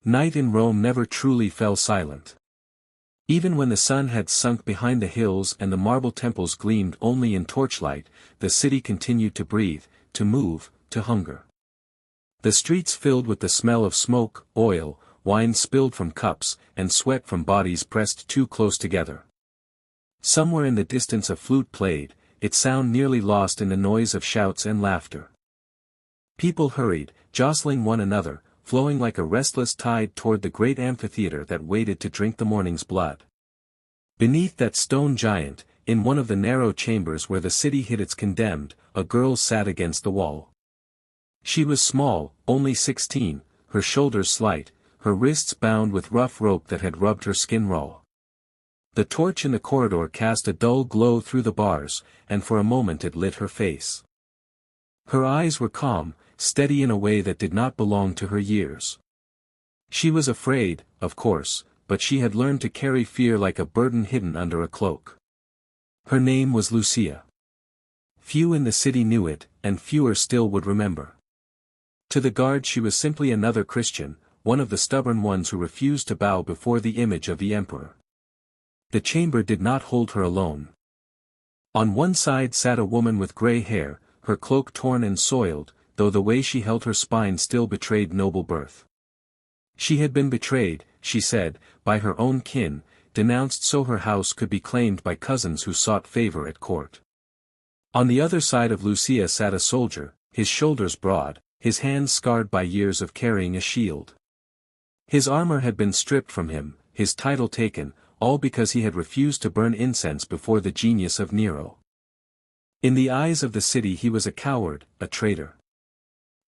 Night in Rome never truly fell silent. Even when the sun had sunk behind the hills and the marble temples gleamed only in torchlight, the city continued to breathe, to move, to hunger. The streets filled with the smell of smoke, oil, wine spilled from cups, and sweat from bodies pressed too close together. Somewhere in the distance a flute played, its sound nearly lost in the noise of shouts and laughter. People hurried, jostling one another, flowing like a restless tide toward the great amphitheater that waited to drink the morning's blood. Beneath that stone giant, in one of the narrow chambers where the city hid its condemned, a girl sat against the wall. She was small, only 16, her shoulders slight, her wrists bound with rough rope that had rubbed her skin raw. The torch in the corridor cast a dull glow through the bars, and for a moment it lit her face. Her eyes were calm, steady in a way that did not belong to her years. She was afraid, of course, but she had learned to carry fear like a burden hidden under a cloak. Her name was Lucia. Few in the city knew it, and fewer still would remember. To the guard she was simply another Christian, one of the stubborn ones who refused to bow before the image of the emperor. The chamber did not hold her alone. On one side sat a woman with gray hair, her cloak torn and soiled, though the way she held her spine still betrayed noble birth. She had been betrayed, she said, by her own kin, denounced so her house could be claimed by cousins who sought favor at court. On the other side of Lucia sat a soldier, his shoulders broad, his hands scarred by years of carrying a shield. His armor had been stripped from him, his title taken, all because he had refused to burn incense before the genius of Nero. In the eyes of the city he was a coward, a traitor.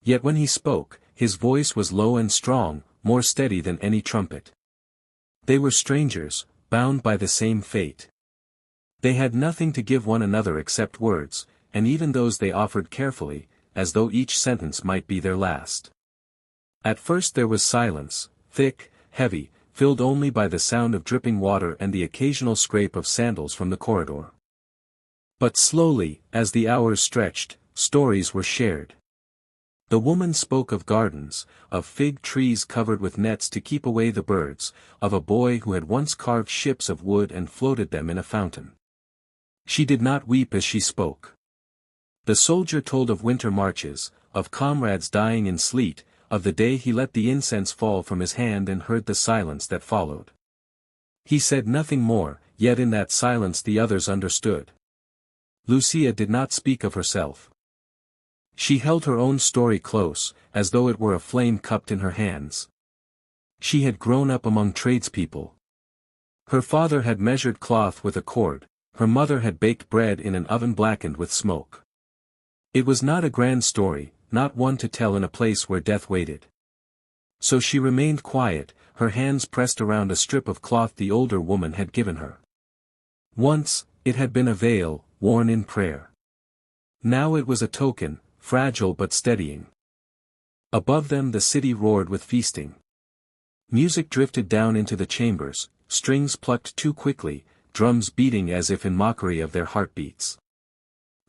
Yet when he spoke, his voice was low and strong, more steady than any trumpet. They were strangers, bound by the same fate. They had nothing to give one another except words, and even those they offered carefully, as though each sentence might be their last. At first there was silence, thick, heavy, filled only by the sound of dripping water and the occasional scrape of sandals from the corridor. But slowly, as the hours stretched, stories were shared. The woman spoke of gardens, of fig trees covered with nets to keep away the birds, of a boy who had once carved ships of wood and floated them in a fountain. She did not weep as she spoke. The soldier told of winter marches, of comrades dying in sleet, of the day he let the incense fall from his hand and heard the silence that followed. He said nothing more, yet in that silence the others understood. Lucia did not speak of herself. She held her own story close, as though it were a flame cupped in her hands. She had grown up among tradespeople. Her father had measured cloth with a cord, her mother had baked bread in an oven blackened with smoke. It was not a grand story, not one to tell in a place where death waited. So she remained quiet, her hands pressed around a strip of cloth the older woman had given her. Once, it had been a veil, worn in prayer. Now it was a token, fragile but steadying. Above them the city roared with feasting. Music drifted down into the chambers, strings plucked too quickly, drums beating as if in mockery of their heartbeats.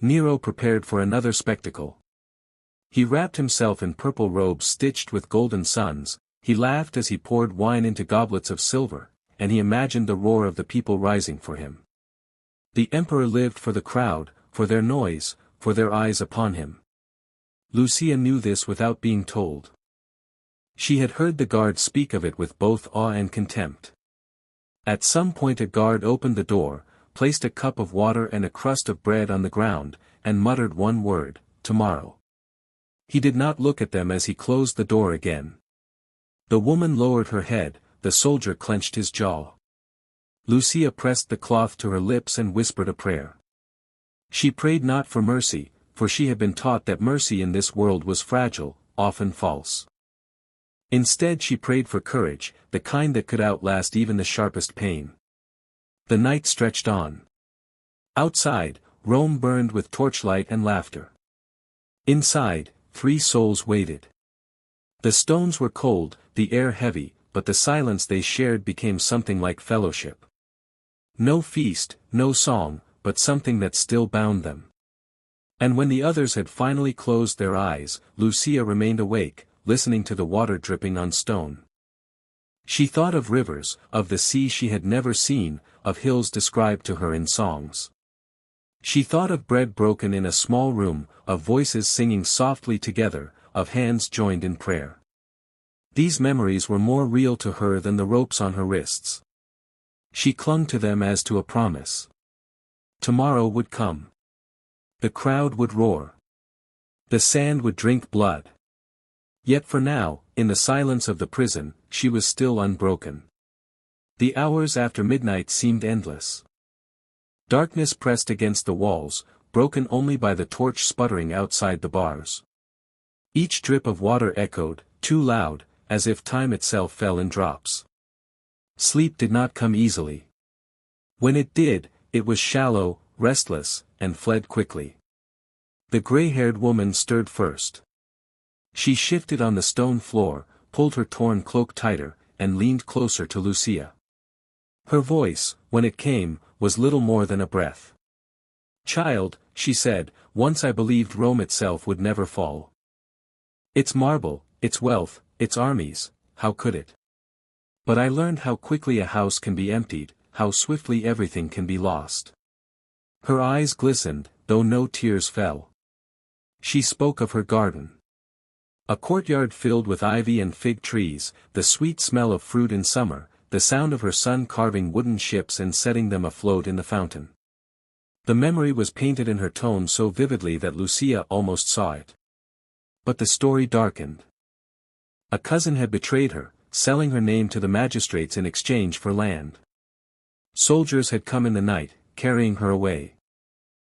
Nero prepared for another spectacle. He wrapped himself in purple robes stitched with golden suns, he laughed as he poured wine into goblets of silver, and he imagined the roar of the people rising for him. The emperor lived for the crowd, for their noise, for their eyes upon him. Lucia knew this without being told. She had heard the guard speak of it with both awe and contempt. At some point a guard opened the door, placed a cup of water and a crust of bread on the ground, and muttered one word, "Tomorrow." He did not look at them as he closed the door again. The woman lowered her head, the soldier clenched his jaw. Lucia pressed the cloth to her lips and whispered a prayer. She prayed not for mercy, for she had been taught that mercy in this world was fragile, often false. Instead she prayed for courage, the kind that could outlast even the sharpest pain. The night stretched on. Outside, Rome burned with torchlight and laughter. Inside, 3 souls waited. The stones were cold, the air heavy, but the silence they shared became something like fellowship. No feast, no song, but something that still bound them. And when the others had finally closed their eyes, Lucia remained awake, listening to the water dripping on stone. She thought of rivers, of the sea she had never seen, of hills described to her in songs. She thought of bread broken in a small room, of voices singing softly together, of hands joined in prayer. These memories were more real to her than the ropes on her wrists. She clung to them as to a promise. Tomorrow would come. The crowd would roar. The sand would drink blood. Yet for now, in the silence of the prison, she was still unbroken. The hours after midnight seemed endless. Darkness pressed against the walls, broken only by the torch sputtering outside the bars. Each drip of water echoed, too loud, as if time itself fell in drops. Sleep did not come easily. When it did, it was shallow, restless, and fled quickly. The gray-haired woman stirred first. She shifted on the stone floor, pulled her torn cloak tighter, and leaned closer to Lucia. Her voice, when it came, was little more than a breath. "Child," she said, "once I believed Rome itself would never fall. Its marble, its wealth, its armies, how could it? But I learned how quickly a house can be emptied, how swiftly everything can be lost." Her eyes glistened, though no tears fell. She spoke of her garden. A courtyard filled with ivy and fig trees, the sweet smell of fruit in summer, the sound of her son carving wooden ships and setting them afloat in the fountain. The memory was painted in her tone so vividly that Lucia almost saw it. But the story darkened. A cousin had betrayed her, selling her name to the magistrates in exchange for land. Soldiers had come in the night, carrying her away.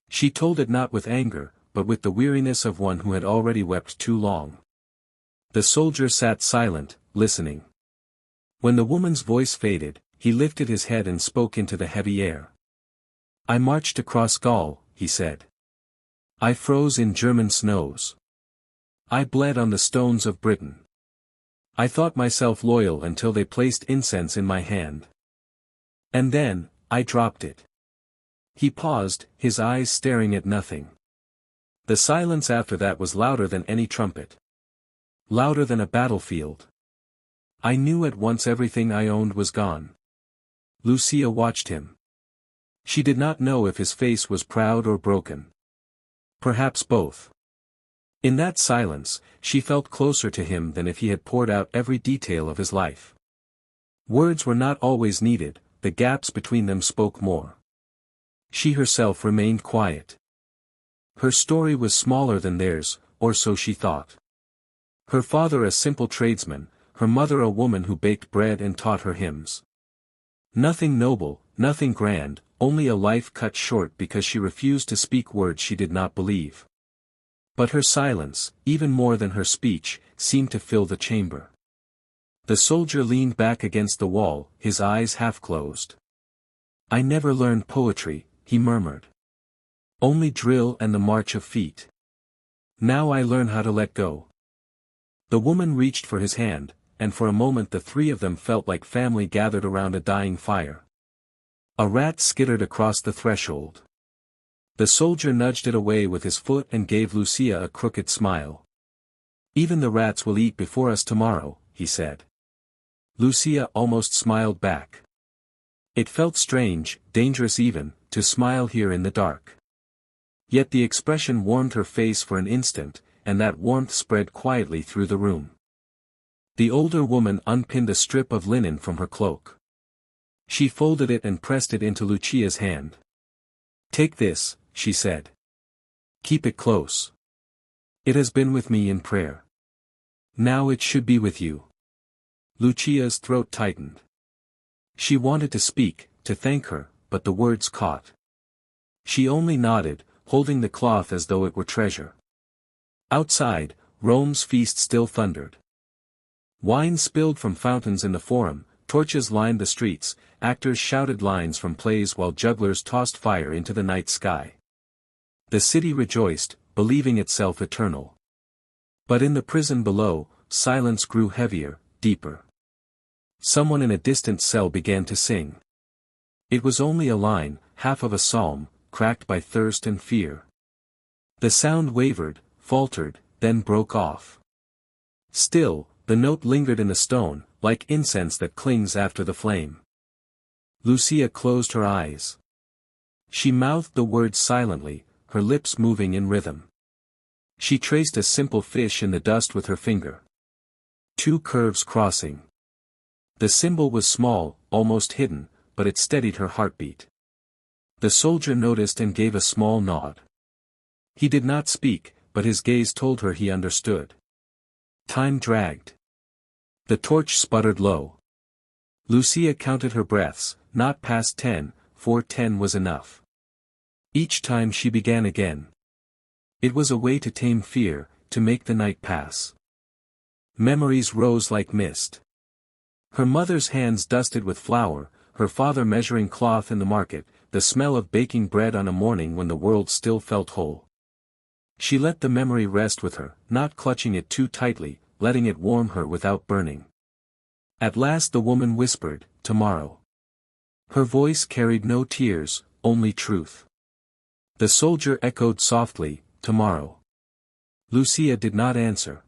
She told it not with anger, but with the weariness of one who had already wept too long. The soldier sat silent, listening. When the woman's voice faded, he lifted his head and spoke into the heavy air. "I marched across Gaul," he said. "I froze in German snows. I bled on the stones of Britain. I thought myself loyal until they placed incense in my hand. And then, I dropped it." He paused, his eyes staring at nothing. The silence after that was louder than any trumpet. Louder than a battlefield. I knew at once everything I owned was gone. Lucia watched him. She did not know if his face was proud or broken. Perhaps both. In that silence, she felt closer to him than if he had poured out every detail of his life. Words were not always needed, the gaps between them spoke more. She herself remained quiet. Her story was smaller than theirs, or so she thought. Her father a simple tradesman, her mother a woman who baked bread and taught her hymns. Nothing noble, nothing grand, only a life cut short because she refused to speak words she did not believe. But her silence, even more than her speech, seemed to fill the chamber. The soldier leaned back against the wall, his eyes half closed. "I never learned poetry," he murmured. "Only drill and the march of feet. Now I learn how to let go." The woman reached for his hand, and for a moment the three of them felt like family gathered around a dying fire. A rat skittered across the threshold. The soldier nudged it away with his foot and gave Lucia a crooked smile. "Even the rats will eat before us tomorrow," he said. Lucia almost smiled back. It felt strange, dangerous even, to smile here in the dark. Yet the expression warmed her face for an instant, and that warmth spread quietly through the room. The older woman unpinned a strip of linen from her cloak. She folded it and pressed it into Lucia's hand. "Take this," she said. "Keep it close. It has been with me in prayer. Now it should be with you." Lucia's throat tightened. She wanted to speak, to thank her, but the words caught. She only nodded, holding the cloth as though it were treasure. Outside, Rome's feast still thundered. Wine spilled from fountains in the forum, torches lined the streets, actors shouted lines from plays while jugglers tossed fire into the night sky. The city rejoiced, believing itself eternal. But in the prison below, silence grew heavier, deeper. Someone in a distant cell began to sing. It was only a line, half of a psalm, cracked by thirst and fear. The sound wavered, faltered, then broke off. Still, The note lingered in the stone, like incense that clings after the flame. Lucia closed her eyes. She mouthed the words silently, her lips moving in rhythm. She traced a simple fish in the dust with her finger. Two curves crossing. The symbol was small, almost hidden, but it steadied her heartbeat. The soldier noticed and gave a small nod. He did not speak, but his gaze told her he understood. Time dragged. The torch sputtered low. Lucia counted her breaths, not past 10, for 10 was enough. Each time she began again. It was a way to tame fear, to make the night pass. Memories rose like mist. Her mother's hands dusted with flour, her father measuring cloth in the market, the smell of baking bread on a morning when the world still felt whole. She let the memory rest with her, not clutching it too tightly, letting it warm her without burning. At last the woman whispered, "Tomorrow." Her voice carried no tears, only truth. The soldier echoed softly, "Tomorrow." Lucia did not answer.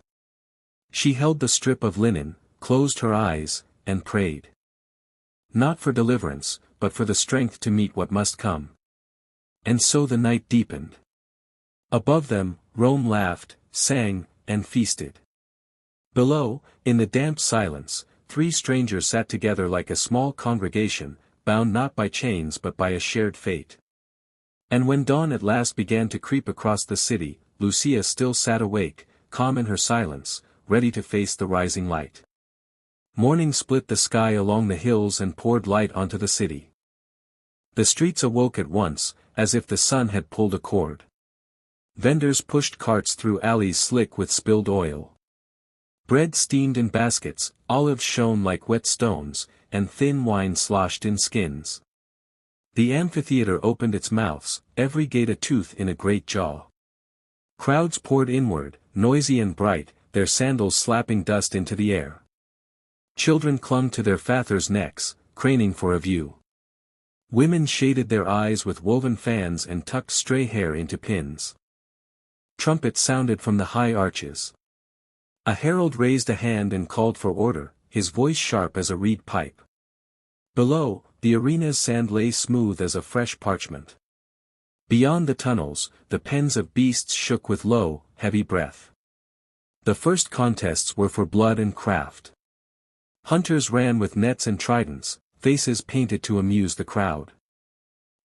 She held the strip of linen, closed her eyes, and prayed. Not for deliverance, but for the strength to meet what must come. And so the night deepened. Above them, Rome laughed, sang, and feasted. Below, in the damp silence, three strangers sat together like a small congregation, bound not by chains but by a shared fate. And when dawn at last began to creep across the city, Lucia still sat awake, calm in her silence, ready to face the rising light. Morning split the sky along the hills and poured light onto the city. The streets awoke at once, as if the sun had pulled a cord. Vendors pushed carts through alleys slick with spilled oil. Bread steamed in baskets, olives shone like wet stones, and thin wine sloshed in skins. The amphitheater opened its mouths, every gate a tooth in a great jaw. Crowds poured inward, noisy and bright, their sandals slapping dust into the air. Children clung to their fathers' necks, craning for a view. Women shaded their eyes with woven fans and tucked stray hair into pins. Trumpets sounded from the high arches. A herald raised a hand and called for order, his voice sharp as a reed pipe. Below, the arena's sand lay smooth as a fresh parchment. Beyond the tunnels, the pens of beasts shook with low, heavy breath. The first contests were for blood and craft. Hunters ran with nets and tridents, faces painted to amuse the crowd.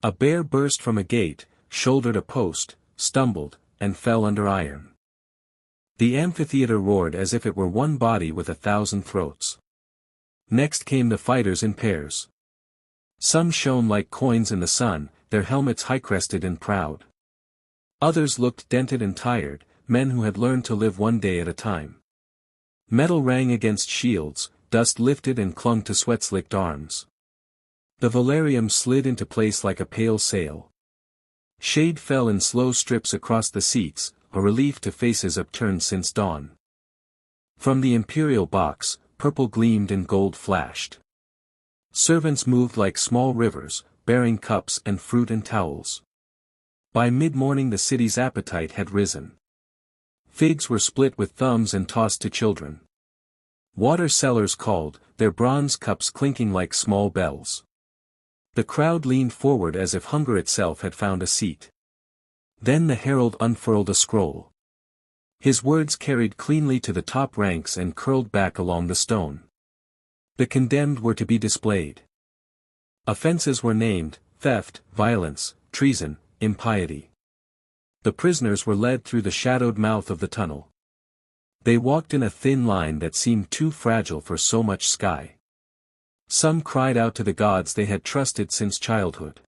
A bear burst from a gate, shouldered a post, stumbled, and fell under iron. The amphitheater roared as if it were one body with 1,000 throats. Next came the fighters in pairs. Some shone like coins in the sun, their helmets high-crested and proud. Others looked dented and tired, men who had learned to live one day at a time. Metal rang against shields, dust lifted and clung to sweat-slicked arms. The velarium slid into place like a pale sail. Shade fell in slow strips across the seats, a relief to faces upturned since dawn. From the imperial box, purple gleamed and gold flashed. Servants moved like small rivers, bearing cups and fruit and towels. By mid-morning the city's appetite had risen. Figs were split with thumbs and tossed to children. Water sellers called, their bronze cups clinking like small bells. The crowd leaned forward as if hunger itself had found a seat. Then the herald unfurled a scroll. His words carried cleanly to the top ranks and curled back along the stone. The condemned were to be displayed. Offenses were named: theft, violence, treason, impiety. The prisoners were led through the shadowed mouth of the tunnel. They walked in a thin line that seemed too fragile for so much sky. Some cried out to the gods they had trusted since childhood.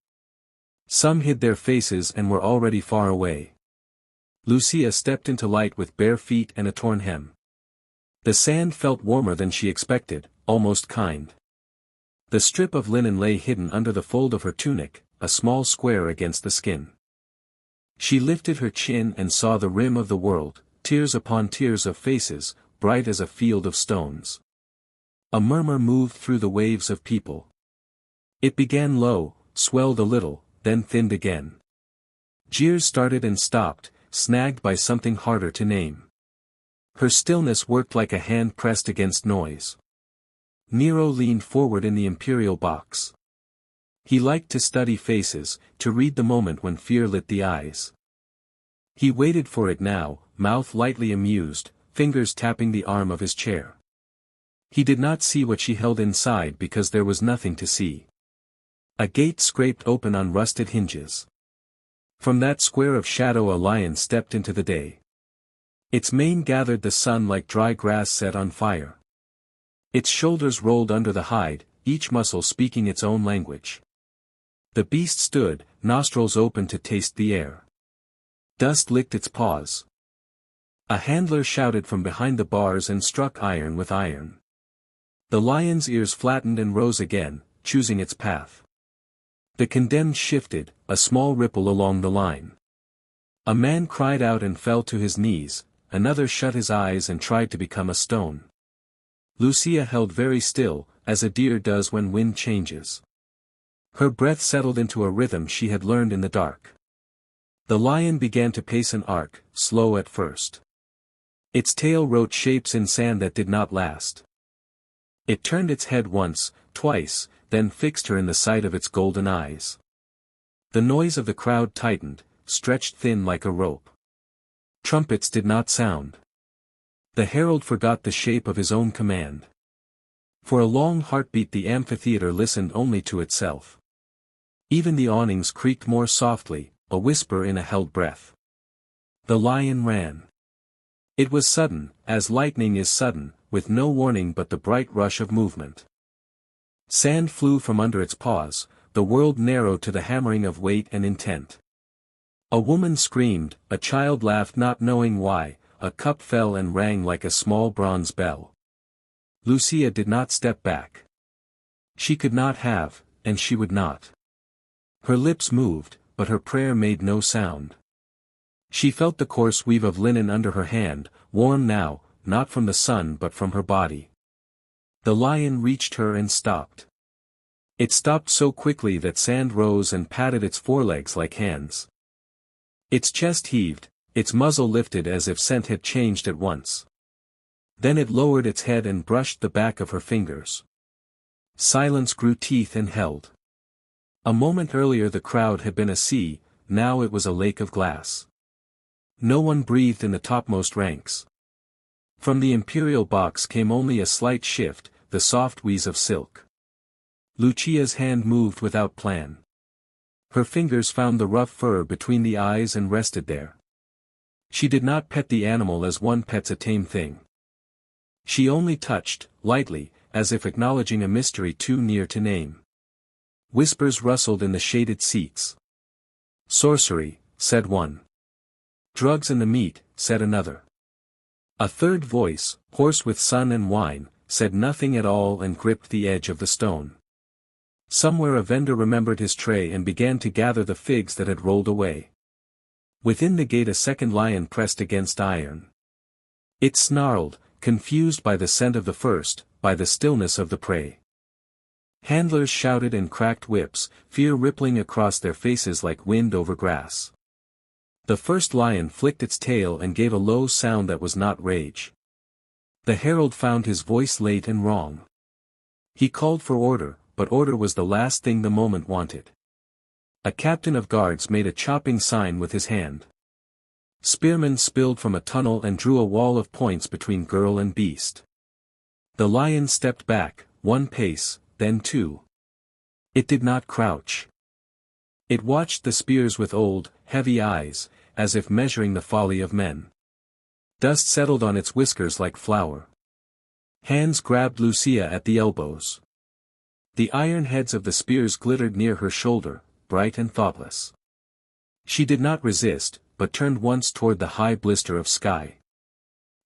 Some hid their faces and were already far away. Lucia stepped into light with bare feet and a torn hem. The sand felt warmer than she expected, almost kind. The strip of linen lay hidden under the fold of her tunic, a small square against the skin. She lifted her chin and saw the rim of the world, tiers upon tiers of faces, bright as a field of stones. A murmur moved through the waves of people. It began low, swelled a little, then thinned again. Jeers started and stopped, snagged by something harder to name. Her stillness worked like a hand pressed against noise. Nero leaned forward in the imperial box. He liked to study faces, to read the moment when fear lit the eyes. He waited for it now, mouth lightly amused, fingers tapping the arm of his chair. He did not see what she held inside because there was nothing to see. A gate scraped open on rusted hinges. From that square of shadow a lion stepped into the day. Its mane gathered the sun like dry grass set on fire. Its shoulders rolled under the hide, each muscle speaking its own language. The beast stood, nostrils open to taste the air. Dust licked its paws. A handler shouted from behind the bars and struck iron with iron. The lion's ears flattened and rose again, choosing its path. The condemned shifted, a small ripple along the line. A man cried out and fell to his knees, another shut his eyes and tried to become a stone. Lucia held very still, as a deer does when wind changes. Her breath settled into a rhythm she had learned in the dark. The lion began to pace an arc, slow at first. Its tail wrote shapes in sand that did not last. It turned its head once, twice, then fixed her in the sight of its golden eyes. The noise of the crowd tightened, stretched thin like a rope. Trumpets did not sound. The herald forgot the shape of his own command. For a long heartbeat the amphitheater listened only to itself. Even the awnings creaked more softly, a whisper in a held breath. The lion ran. It was sudden, as lightning is sudden, with no warning but the bright rush of movement. Sand flew from under its paws, the world narrowed to the hammering of weight and intent. A woman screamed, a child laughed not knowing why, a cup fell and rang like a small bronze bell. Lucia did not step back. She could not have, and she would not. Her lips moved, but her prayer made no sound. She felt the coarse weave of linen under her hand, warm now, not from the sun but from her body. The lion reached her and stopped. It stopped so quickly that sand rose and patted its forelegs like hands. Its chest heaved, its muzzle lifted as if scent had changed at once. Then it lowered its head and brushed the back of her fingers. Silence grew teeth and held. A moment earlier the crowd had been a sea, now it was a lake of glass. No one breathed in the topmost ranks. From the imperial box came only a slight shift, the soft wheeze of silk. Lucia's hand moved without plan. Her fingers found the rough fur between the eyes and rested there. She did not pet the animal as one pets a tame thing. She only touched, lightly, as if acknowledging a mystery too near to name. Whispers rustled in the shaded seats. "Sorcery," said one. "Drugs and the meat," said another. A third voice, hoarse with sun and wine, said nothing at all and gripped the edge of the stone. Somewhere a vendor remembered his tray and began to gather the figs that had rolled away. Within the gate a second lion pressed against iron. It snarled, confused by the scent of the first, by the stillness of the prey. Handlers shouted and cracked whips, fear rippling across their faces like wind over grass. The first lion flicked its tail and gave a low sound that was not rage. The herald found his voice late and wrong. He called for order, but order was the last thing the moment wanted. A captain of guards made a chopping sign with his hand. Spearmen spilled from a tunnel and drew a wall of points between girl and beast. The lion stepped back, one pace, then two. It did not crouch. It watched the spears with old, heavy eyes, as if measuring the folly of men. Dust settled on its whiskers like flour. Hands grabbed Lucia at the elbows. The iron heads of the spears glittered near her shoulder, bright and thoughtless. She did not resist, but turned once toward the high blister of sky.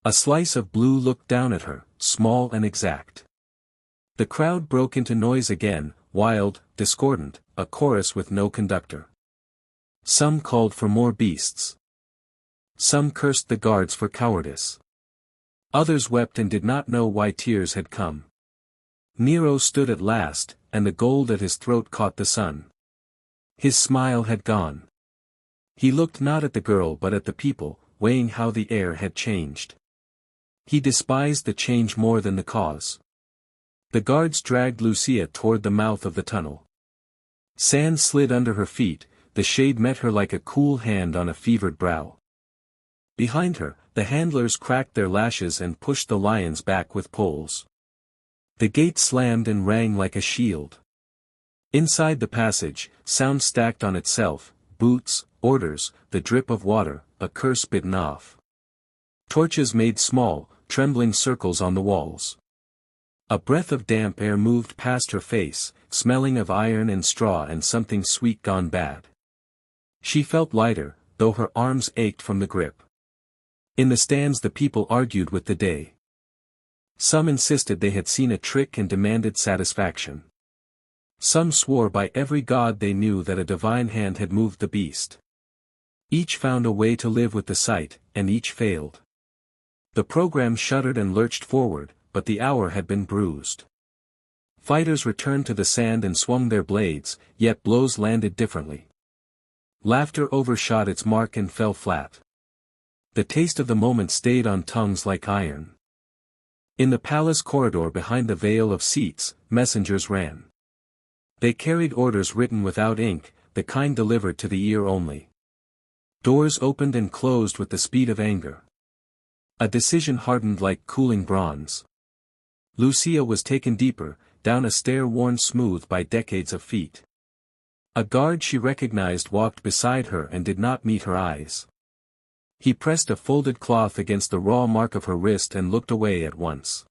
A slice of blue looked down at her, small and exact. The crowd broke into noise again, wild, discordant, a chorus with no conductor. Some called for more beasts. Some cursed the guards for cowardice. Others wept and did not know why tears had come. Nero stood at last, and the gold at his throat caught the sun. His smile had gone. He looked not at the girl but at the people, weighing how the air had changed. He despised the change more than the cause. The guards dragged Lucia toward the mouth of the tunnel. Sand slid under her feet, the shade met her like a cool hand on a fevered brow. Behind her, the handlers cracked their lashes and pushed the lions back with poles. The gate slammed and rang like a shield. Inside the passage, sound stacked on itself, boots, orders, the drip of water, a curse bitten off. Torches made small, trembling circles on the walls. A breath of damp air moved past her face, smelling of iron and straw and something sweet gone bad. She felt lighter, though her arms ached from the grip. In the stands the people argued with the day. Some insisted they had seen a trick and demanded satisfaction. Some swore by every god they knew that a divine hand had moved the beast. Each found a way to live with the sight, and each failed. The program shuddered and lurched forward, but the hour had been bruised. Fighters returned to the sand and swung their blades, yet blows landed differently. Laughter overshot its mark and fell flat. The taste of the moment stayed on tongues like iron. In the palace corridor behind the veil of seats, messengers ran. They carried orders written without ink, the kind delivered to the ear only. Doors opened and closed with the speed of anger. A decision hardened like cooling bronze. Lucia was taken deeper, down a stair worn smooth by decades of feet. A guard she recognized walked beside her and did not meet her eyes. He pressed a folded cloth against the raw mark of her wrist and looked away at once.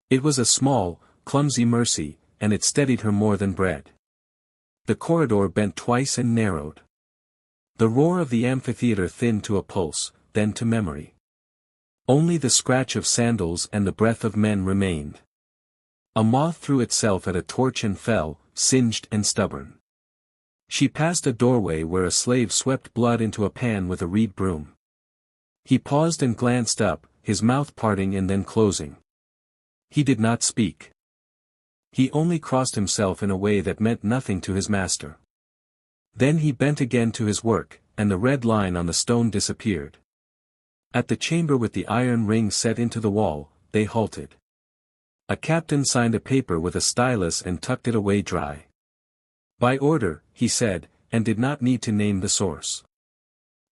It was a small, clumsy mercy, and it steadied her more than bread. The corridor bent twice and narrowed. The roar of the amphitheater thinned to a pulse, then to memory. Only the scratch of sandals and the breath of men remained. A moth threw itself at a torch and fell, singed and stubborn. She passed a doorway where a slave swept blood into a pan with a reed broom. He paused and glanced up, his mouth parting and then closing. He did not speak. He only crossed himself in a way that meant nothing to his master. Then he bent again to his work, and the red line on the stone disappeared. At the chamber with the iron ring set into the wall, they halted. A captain signed a paper with a stylus and tucked it away dry. By order, he said, and did not need to name the source.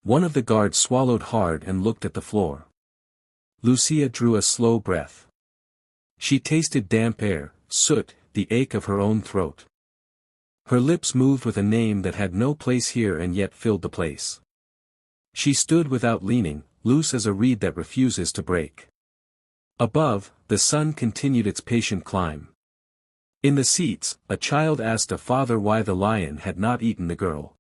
One of the guards swallowed hard and looked at the floor. Lucia drew a slow breath. She tasted damp air, soot, the ache of her own throat. Her lips moved with a name that had no place here and yet filled the place. She stood without leaning, loose as a reed that refuses to break. Above, the sun continued its patient climb. In the seats, a child asked a father why the lion had not eaten the girl.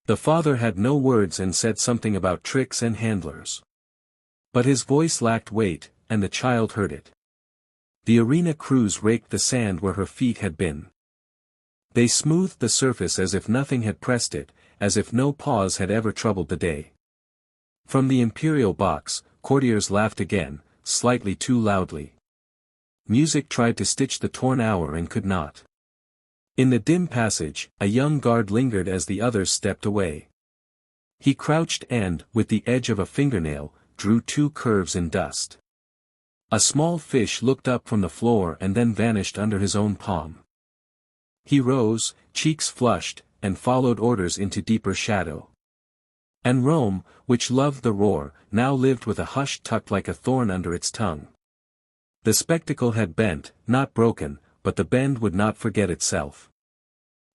The father had no words and said something about tricks and handlers. But his voice lacked weight, and the child heard it. The arena crews raked the sand where her feet had been. They smoothed the surface as if nothing had pressed it, as if no pause had ever troubled the day. From the imperial box, courtiers laughed again, slightly too loudly. Music tried to stitch the torn hour and could not. In the dim passage, a young guard lingered as the others stepped away. He crouched and, with the edge of a fingernail, drew two curves in dust. A small fish looked up from the floor and then vanished under his own palm. He rose, cheeks flushed, and followed orders into deeper shadow. And Rome, which loved the roar, now lived with a hush tucked like a thorn under its tongue. The spectacle had bent, not broken, but the bend would not forget itself.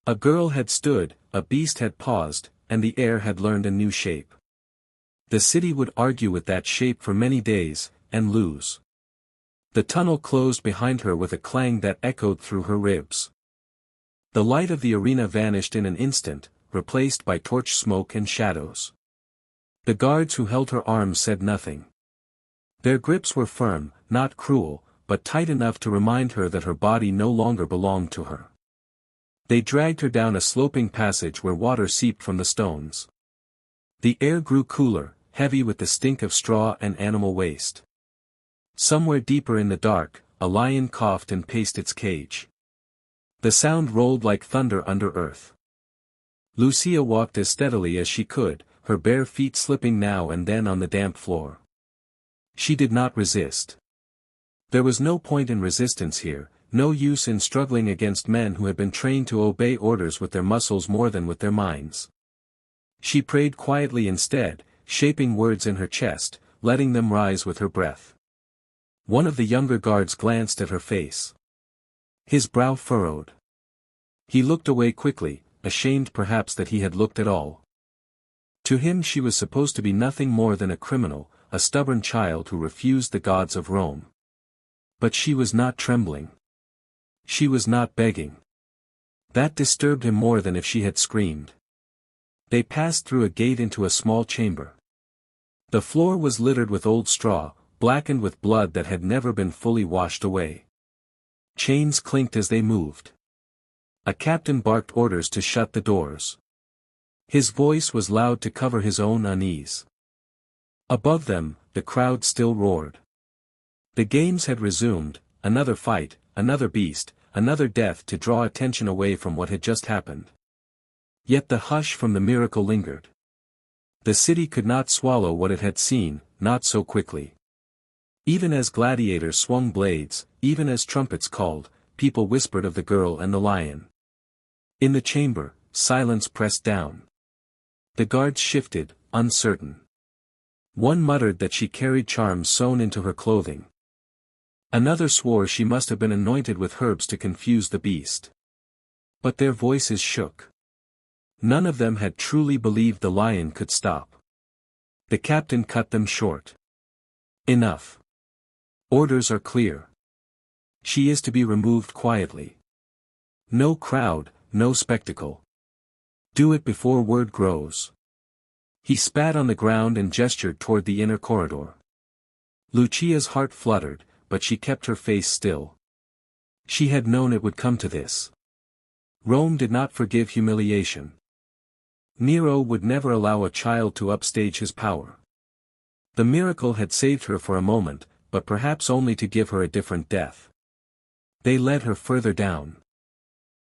A girl had stood, a beast had paused, and the air had learned a new shape. The city would argue with that shape for many days, and lose. The tunnel closed behind her with a clang that echoed through her ribs. The light of the arena vanished in an instant, replaced by torch smoke and shadows. The guards who held her arms said nothing. Their grips were firm, not cruel, but tight enough to remind her that her body no longer belonged to her. They dragged her down a sloping passage where water seeped from the stones. The air grew cooler, heavy with the stink of straw and animal waste. Somewhere deeper in the dark, a lion coughed and paced its cage. The sound rolled like thunder under earth. Lucia walked as steadily as she could, her bare feet slipping now and then on the damp floor. She did not resist. There was no point in resistance here, no use in struggling against men who had been trained to obey orders with their muscles more than with their minds. She prayed quietly instead, shaping words in her chest, letting them rise with her breath. One of the younger guards glanced at her face. His brow furrowed. He looked away quickly, ashamed perhaps that he had looked at all. To him she was supposed to be nothing more than a criminal, a stubborn child who refused the gods of Rome. But she was not trembling. She was not begging. That disturbed him more than if she had screamed. They passed through a gate into a small chamber. The floor was littered with old straw, blackened with blood that had never been fully washed away. Chains clinked as they moved. A captain barked orders to shut the doors. His voice was loud to cover his own unease. Above them, the crowd still roared. The games had resumed, another fight, another beast, another death to draw attention away from what had just happened. Yet the hush from the miracle lingered. The city could not swallow what it had seen, not so quickly. Even as gladiators swung blades, even as trumpets called, people whispered of the girl and the lion. In the chamber, silence pressed down. The guards shifted, uncertain. One muttered that she carried charms sewn into her clothing. Another swore she must have been anointed with herbs to confuse the beast. But their voices shook. None of them had truly believed the lion could stop. The captain cut them short. Enough. Orders are clear. She is to be removed quietly. No crowd, no spectacle. Do it before word grows. He spat on the ground and gestured toward the inner corridor. Lucia's heart fluttered, but she kept her face still. She had known it would come to this. Rome did not forgive humiliation. Nero would never allow a child to upstage his power. The miracle had saved her for a moment, but perhaps only to give her a different death. They led her further down.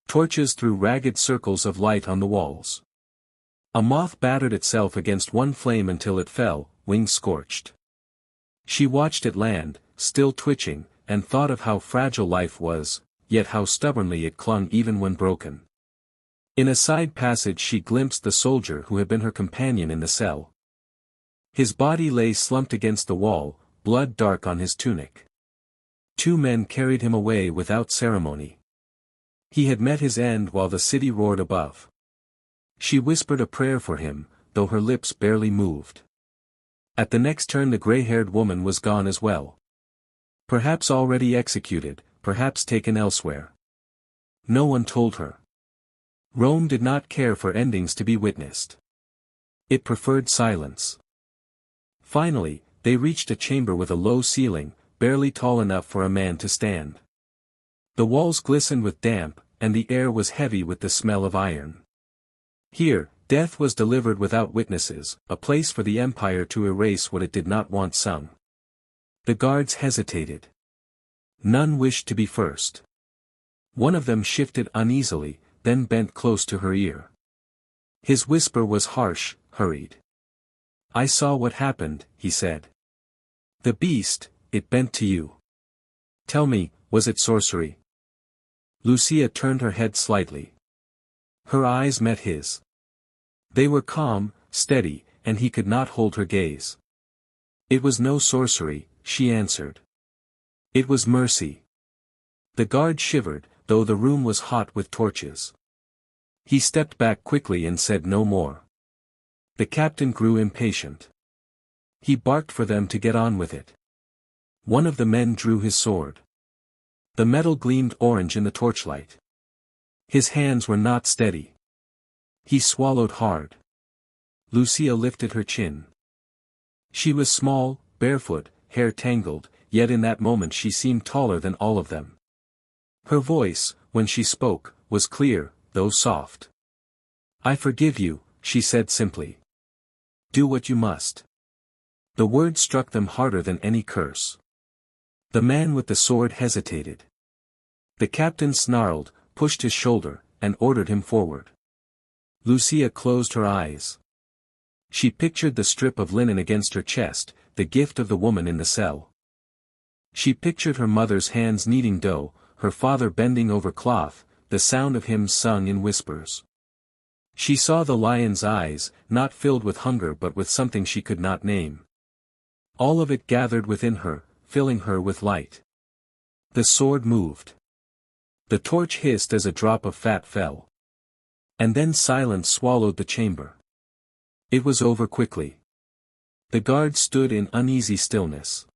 Torches threw ragged circles of light on the walls. A moth battered itself against one flame until it fell, wings scorched. She watched it land, still twitching, and thought of how fragile life was, yet how stubbornly it clung even when broken. In a side passage she glimpsed the soldier who had been her companion in the cell. His body lay slumped against the wall, blood dark on his tunic. Two men carried him away without ceremony. He had met his end while the city roared above. She whispered a prayer for him, though her lips barely moved. At the next turn the gray-haired woman was gone as well. Perhaps already executed, perhaps taken elsewhere. No one told her. Rome did not care for endings to be witnessed. It preferred silence. Finally, they reached a chamber with a low ceiling, barely tall enough for a man to stand. The walls glistened with damp, and the air was heavy with the smell of iron. Here, death was delivered without witnesses, a place for the empire to erase what it did not want sung. The guards hesitated. None wished to be first. One of them shifted uneasily, then bent close to her ear. His whisper was harsh, hurried. "I saw what happened," he said. "The beast, it bent to you. Tell me, was it sorcery?" Lucia turned her head slightly. Her eyes met his. They were calm, steady, and he could not hold her gaze. "It was no sorcery," she answered. "It was mercy." The guard shivered, though the room was hot with torches. He stepped back quickly and said no more. The captain grew impatient. He barked for them to get on with it. One of the men drew his sword. The metal gleamed orange in the torchlight. His hands were not steady. He swallowed hard. Lucia lifted her chin. She was small, barefoot, hair tangled, yet in that moment she seemed taller than all of them. Her voice, when she spoke, was clear, though soft. "I forgive you," she said simply. "Do what you must." The word struck them harder than any curse. The man with the sword hesitated. The captain snarled, pushed his shoulder, and ordered him forward. Lucia closed her eyes. She pictured the strip of linen against her chest, the gift of the woman in the cell. She pictured her mother's hands kneading dough, her father bending over cloth, the sound of hymns sung in whispers. She saw the lion's eyes, not filled with hunger but with something she could not name. All of it gathered within her, filling her with light. The sword moved. The torch hissed as a drop of fat fell. And then silence swallowed the chamber. It was over quickly. The guards stood in uneasy stillness.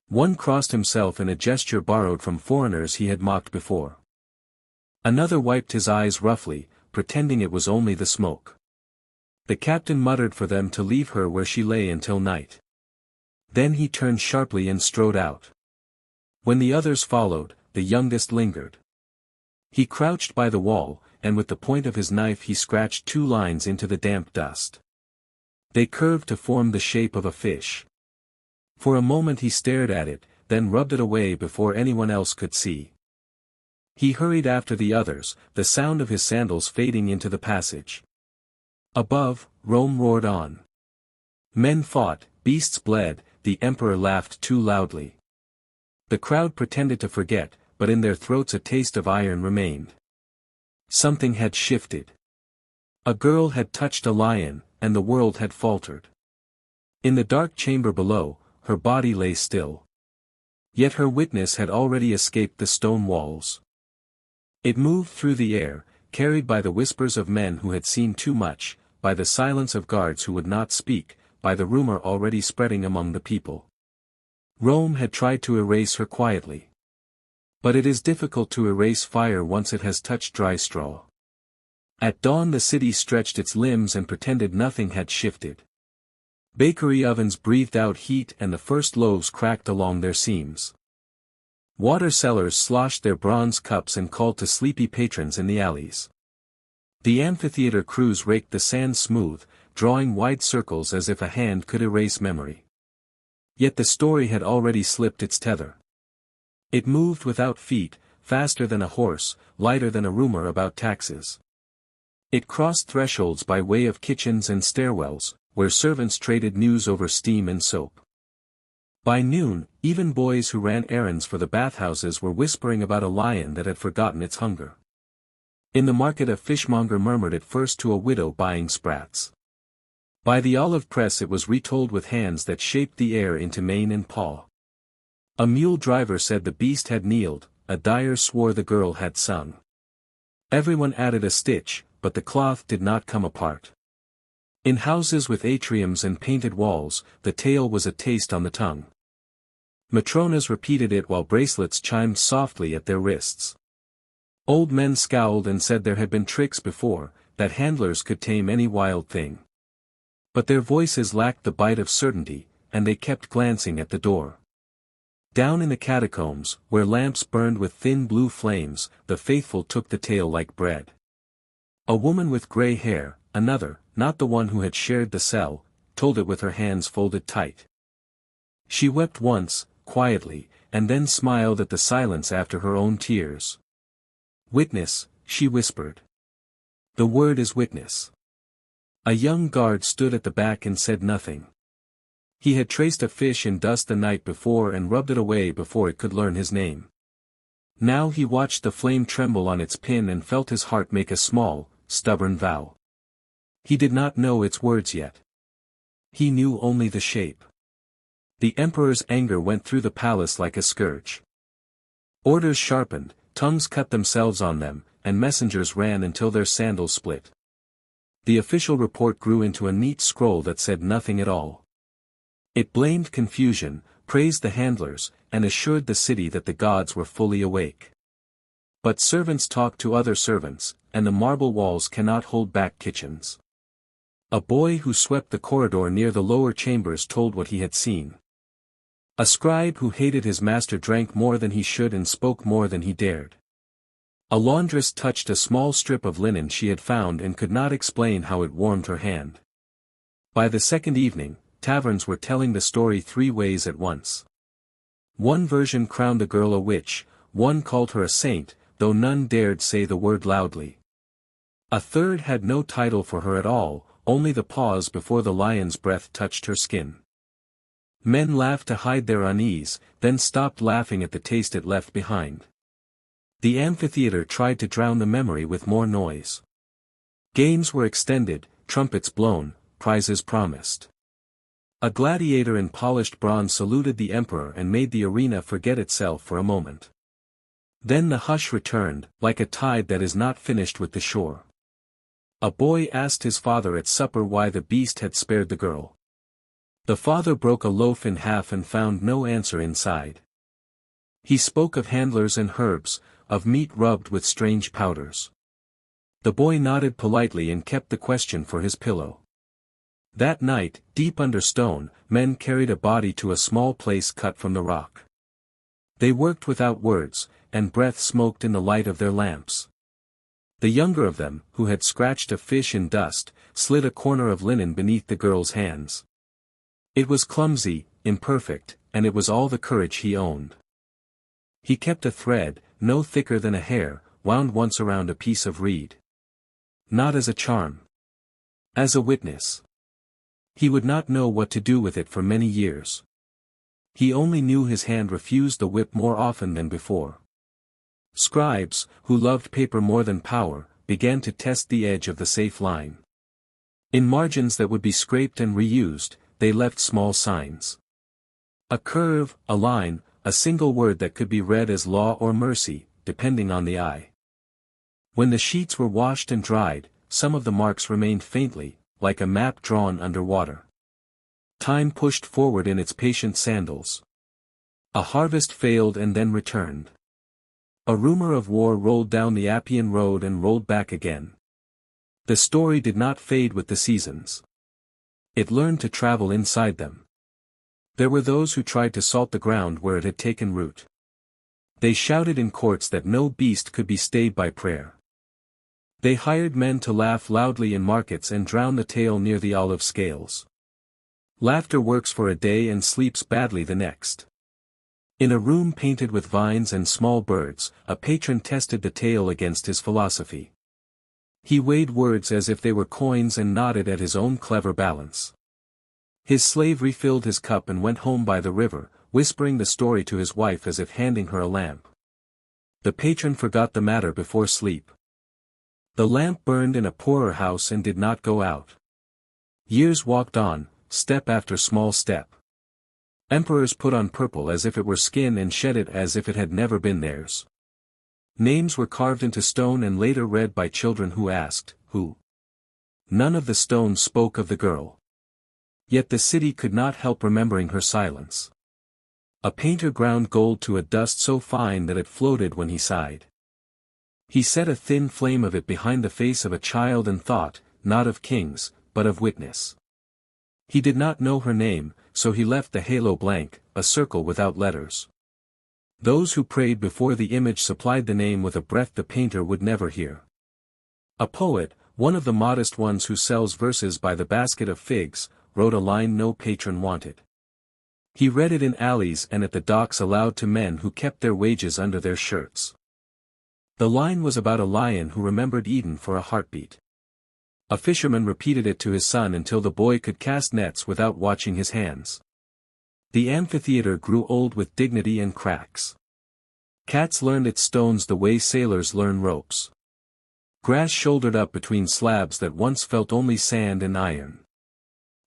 One crossed himself in a gesture borrowed from foreigners he had mocked before. Another wiped his eyes roughly, pretending it was only the smoke. The captain muttered for them to leave her where she lay until night. Then he turned sharply and strode out. When the others followed, the youngest lingered. He crouched by the wall, and with the point of his knife he scratched 2 lines into the damp dust. They curved to form the shape of a fish. For a moment he stared at it, then rubbed it away before anyone else could see. He hurried after the others, the sound of his sandals fading into the passage. Above, Rome roared on. Men fought, beasts bled, the emperor laughed too loudly. The crowd pretended to forget, but in their throats a taste of iron remained. Something had shifted. A girl had touched a lion, and the world had faltered. In the dark chamber below, her body lay still. Yet her witness had already escaped the stone walls. It moved through the air, carried by the whispers of men who had seen too much, by the silence of guards who would not speak, by the rumor already spreading among the people. Rome had tried to erase her quietly. But it is difficult to erase fire once it has touched dry straw. At dawn the city stretched its limbs and pretended nothing had shifted. Bakery ovens breathed out heat and the first loaves cracked along their seams. Water sellers sloshed their bronze cups and called to sleepy patrons in the alleys. The amphitheater crews raked the sand smooth, drawing wide circles as if a hand could erase memory. Yet the story had already slipped its tether. It moved without feet, faster than a horse, lighter than a rumor about taxes. It crossed thresholds by way of kitchens and stairwells, where servants traded news over steam and soap. By noon, even boys who ran errands for the bathhouses were whispering about a lion that had forgotten its hunger. In the market a fishmonger murmured at first to a widow buying sprats. By the olive press it was retold with hands that shaped the air into mane and paw. A mule driver said the beast had kneeled, a dyer swore the girl had sung. Everyone added a stitch, but the cloth did not come apart. In houses with atriums and painted walls, the tale was a taste on the tongue. Matronas repeated it while bracelets chimed softly at their wrists. Old men scowled and said there had been tricks before, that handlers could tame any wild thing. But their voices lacked the bite of certainty, and they kept glancing at the door. Down in the catacombs, where lamps burned with thin blue flames, the faithful took the tale like bread. A woman with gray hair, another, not the one who had shared the cell, told it with her hands folded tight. She wept once, quietly, and then smiled at the silence after her own tears. "Witness," she whispered. "The word is witness." A young guard stood at the back and said nothing. He had traced a fish in dust the night before and rubbed it away before it could learn his name. Now he watched the flame tremble on its pin and felt his heart make a small, stubborn vow. He did not know its words yet. He knew only the shape. The emperor's anger went through the palace like a scourge. Orders sharpened, tongues cut themselves on them, and messengers ran until their sandals split. The official report grew into a neat scroll that said nothing at all. It blamed confusion, praised the handlers, and assured the city that the gods were fully awake. But servants talk to other servants, and the marble walls cannot hold back kitchens. A boy who swept the corridor near the lower chambers told what he had seen. A scribe who hated his master drank more than he should and spoke more than he dared. A laundress touched a small strip of linen she had found and could not explain how it warmed her hand. By the second evening, taverns were telling the story 3 ways at once. One version crowned the girl a witch, one called her a saint, though none dared say the word loudly. A third had no title for her at all, only the pause before the lion's breath touched her skin. Men laughed to hide their unease, then stopped laughing at the taste it left behind. The amphitheater tried to drown the memory with more noise. Games were extended, trumpets blown, prizes promised. A gladiator in polished bronze saluted the emperor and made the arena forget itself for a moment. Then the hush returned, like a tide that is not finished with the shore. A boy asked his father at supper why the beast had spared the girl. The father broke a loaf in half and found no answer inside. He spoke of handlers and herbs, of meat rubbed with strange powders. The boy nodded politely and kept the question for his pillow. That night, deep under stone, men carried a body to a small place cut from the rock. They worked without words, and breath smoked in the light of their lamps. The younger of them, who had scratched a fish in dust, slid a corner of linen beneath the girl's hands. It was clumsy, imperfect, and it was all the courage he owned. He kept a thread, no thicker than a hair, wound once around a piece of reed. Not as a charm. As a witness. He would not know what to do with it for many years. He only knew his hand refused the whip more often than before. Scribes, who loved paper more than power, began to test the edge of the safe line. In margins that would be scraped and reused, they left small signs. A curve, a line, a single word that could be read as law or mercy, depending on the eye. When the sheets were washed and dried, some of the marks remained faintly, like a map drawn under water. Time pushed forward in its patient sandals. A harvest failed and then returned. A rumor of war rolled down the Appian Road and rolled back again. The story did not fade with the seasons. It learned to travel inside them. There were those who tried to salt the ground where it had taken root. They shouted in courts that no beast could be stayed by prayer. They hired men to laugh loudly in markets and drown the tale near the olive scales. Laughter works for a day and sleeps badly the next. In a room painted with vines and small birds, a patron tested the tale against his philosophy. He weighed words as if they were coins and nodded at his own clever balance. His slave refilled his cup and went home by the river, whispering the story to his wife as if handing her a lamp. The patron forgot the matter before sleep. The lamp burned in a poorer house and did not go out. Years walked on, step after small step. Emperors put on purple as if it were skin and shed it as if it had never been theirs. Names were carved into stone and later read by children who asked, "Who?" None of the stones spoke of the girl. Yet the city could not help remembering her silence. A painter ground gold to a dust so fine that it floated when he sighed. He set a thin flame of it behind the face of a child and thought, not of kings, but of witness. He did not know her name, so he left the halo blank, a circle without letters. Those who prayed before the image supplied the name with a breath the painter would never hear. A poet, one of the modest ones who sells verses by the basket of figs, wrote a line no patron wanted. He read it in alleys and at the docks aloud to men who kept their wages under their shirts. The line was about a lion who remembered Eden for a heartbeat. A fisherman repeated it to his son until the boy could cast nets without watching his hands. The amphitheater grew old with dignity and cracks. Cats learned its stones the way sailors learn ropes. Grass shouldered up between slabs that once felt only sand and iron.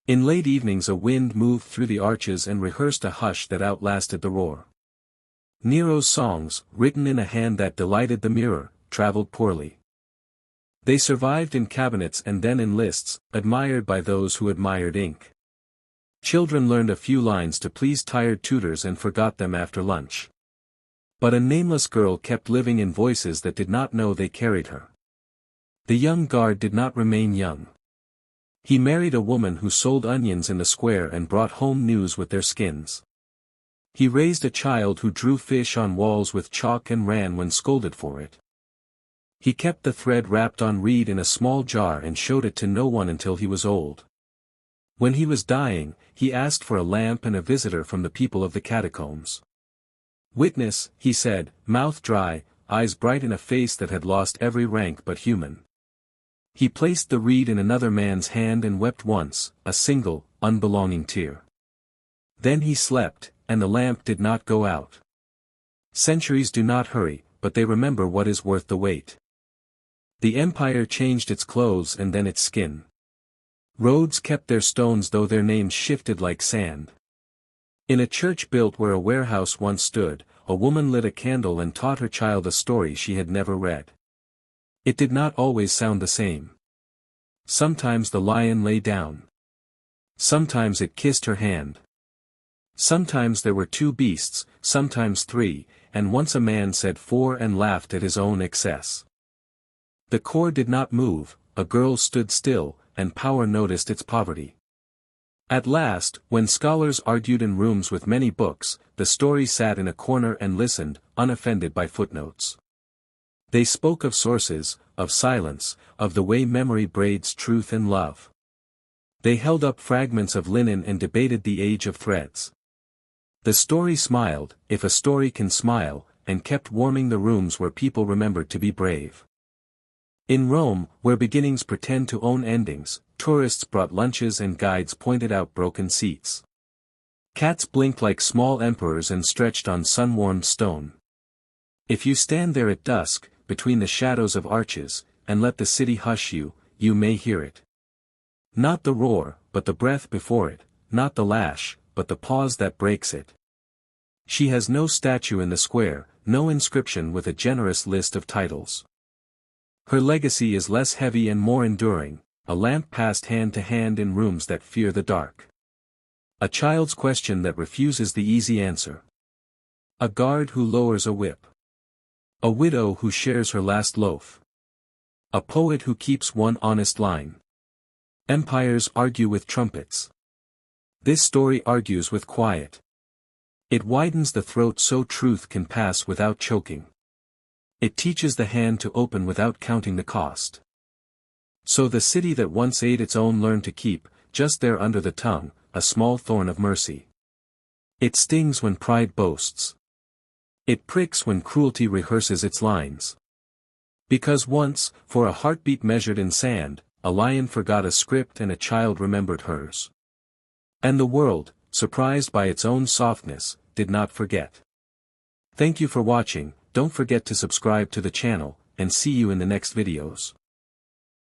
In late evenings a wind moved through the arches and rehearsed a hush that outlasted the roar. Nero's songs, written in a hand that delighted the mirror, traveled poorly. They survived in cabinets and then in lists, admired by those who admired ink. Children learned a few lines to please tired tutors and forgot them after lunch. But a nameless girl kept living in voices that did not know they carried her. The young guard did not remain young. He married a woman who sold onions in the square and brought home news with their skins. He raised a child who drew fish on walls with chalk and ran when scolded for it. He kept the thread wrapped on reed in a small jar and showed it to no one until he was old. When he was dying, he asked for a lamp and a visitor from the people of the catacombs. "Witness," he said, mouth dry, eyes bright in a face that had lost every rank but human. He placed the reed in another man's hand and wept once, a single, unbelonging tear. Then he slept, and the lamp did not go out. Centuries do not hurry, but they remember what is worth the wait. The empire changed its clothes and then its skin. Roads kept their stones though their names shifted like sand. In a church built where a warehouse once stood, a woman lit a candle and taught her child a story she had never read. It did not always sound the same. Sometimes the lion lay down. Sometimes it kissed her hand. Sometimes there were two beasts, sometimes three, and once a man said four and laughed at his own excess. The core did not move, a girl stood still, and power noticed its poverty. At last, when scholars argued in rooms with many books, the story sat in a corner and listened, unoffended by footnotes. They spoke of sources, of silence, of the way memory braids truth and love. They held up fragments of linen and debated the age of threads. The story smiled, if a story can smile, and kept warming the rooms where people remembered to be brave. In Rome, where beginnings pretend to own endings, tourists brought lunches and guides pointed out broken seats. Cats blinked like small emperors and stretched on sun-warmed stone. If you stand there at dusk, between the shadows of arches, and let the city hush you, you may hear it. Not the roar, but the breath before it, not the lash, but the pause that breaks it. She has no statue in the square, no inscription with a generous list of titles. Her legacy is less heavy and more enduring, a lamp passed hand to hand in rooms that fear the dark. A child's question that refuses the easy answer. A guard who lowers a whip. A widow who shares her last loaf. A poet who keeps one honest line. Empires argue with trumpets. This story argues with quiet. It widens the throat so truth can pass without choking. It teaches the hand to open without counting the cost. So the city that once ate its own learned to keep, just there under the tongue, a small thorn of mercy. It stings when pride boasts. It pricks when cruelty rehearses its lines. Because once, for a heartbeat measured in sand, a lion forgot a script and a child remembered hers. And the world, surprised by its own softness, did not forget. Thank you for watching, don't forget to subscribe to the channel, and see you in the next videos.